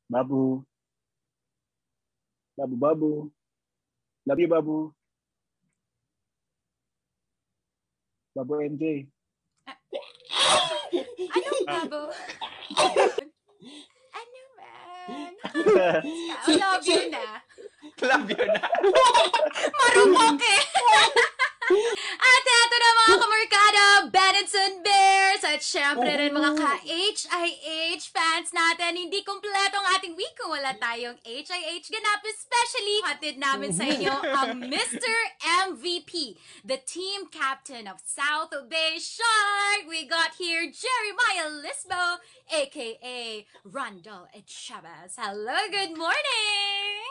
Babu. Babu, Babu. Love you, Babu. Babu MJ. Anong Babu? Ano man? Love you na. Love you na. Marupok eh. At eto na mga kamarkada, Benetson Bears, at syempre rin mga ka-HIH fans natin. Hindi kompleto ang ating week kung wala tayong HIH ganap. Especially, hatid namin sa inyo ang Mr. MVP, the team captain of South Bay Shark. We got here Jerimiah Lisbo, aka Randall Echavez. Hello, good morning!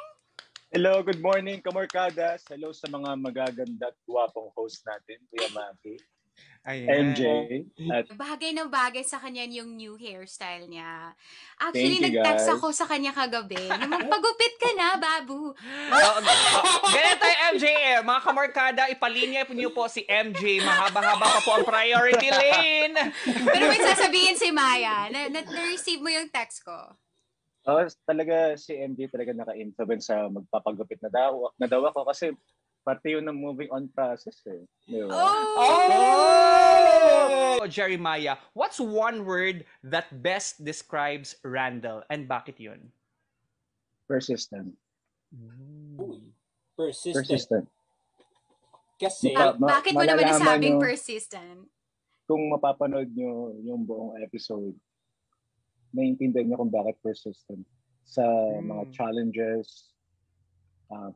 Hello, good morning, Kamorkadas. Hello sa mga magaganda at guwapong host natin, Kuya Maki, MJ. At bagay na bagay sa kanya yung new hairstyle niya. Actually, Thank you, nag-text guys. ako sa kanya kagabi na magpagupit ka na, Babu. Ganyan tayo, MJ. Mga kamarkada, ipalinya niyo po si MJ. Mahaba-haba pa po ang priority lane. Pero may sasabihin si Maya, na-receive mo yung text ko. Talaga si MJ talaga naka-influence sa magpapagupit na daw ako kasi pati yun ng moving on process eh. Diba? Jeremiah, what's one word that best describes Randall and bakit yun? Persistent. Persistent. Kasi Bakit mo naman malalaman nasabing nyo, persistent? kung mapapanood nyo yung buong episode, naiintindihan nyo kung bakit persistent sa mga challenges,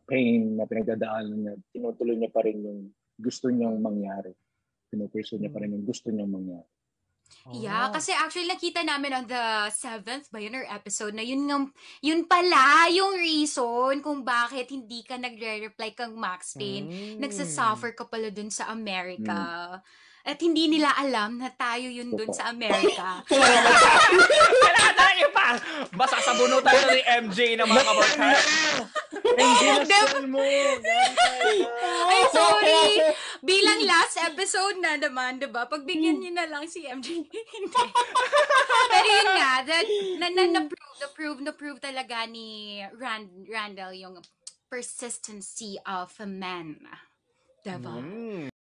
pain na pinagdadaanan niya, tinutuloy niya pa rin yung gusto niyang mangyari. Pinupursue niya pa rin yung gusto niyang mangyari. Yeah, kasi actually nakita namin on the 7th ba yun or episode na yun pala yung reason kung bakit hindi ka nagre-reply kang Max Payne. Nagsasuffer ka pala dun sa America. At hindi nila alam na tayo yun dun sa Amerika. Kailangan tayo pa! Masasabuno tayo ni MJ na mga kamarkada. MJ na mo! Ay, sorry! Bilang last episode na naman, diba? Pagbigyan niyo na lang si MJ. Hindi. Pero yun nga, na-prove talaga ni Randall yung persistency of a man. Diba?